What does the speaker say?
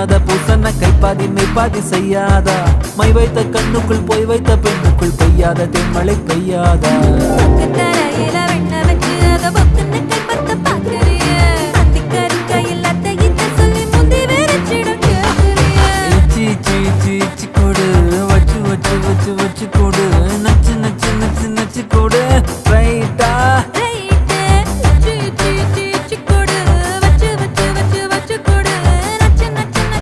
மன்மத பூசன கைப்பாதி மெய்ப்பாதி செய்யாதா my வைத்த கண்ணுக்குள் போய் வைத்த பெண்ணுக்குள் பெய்யாத தென்மழை பெய்யாதா தரையில வெண்ண வச்சு அத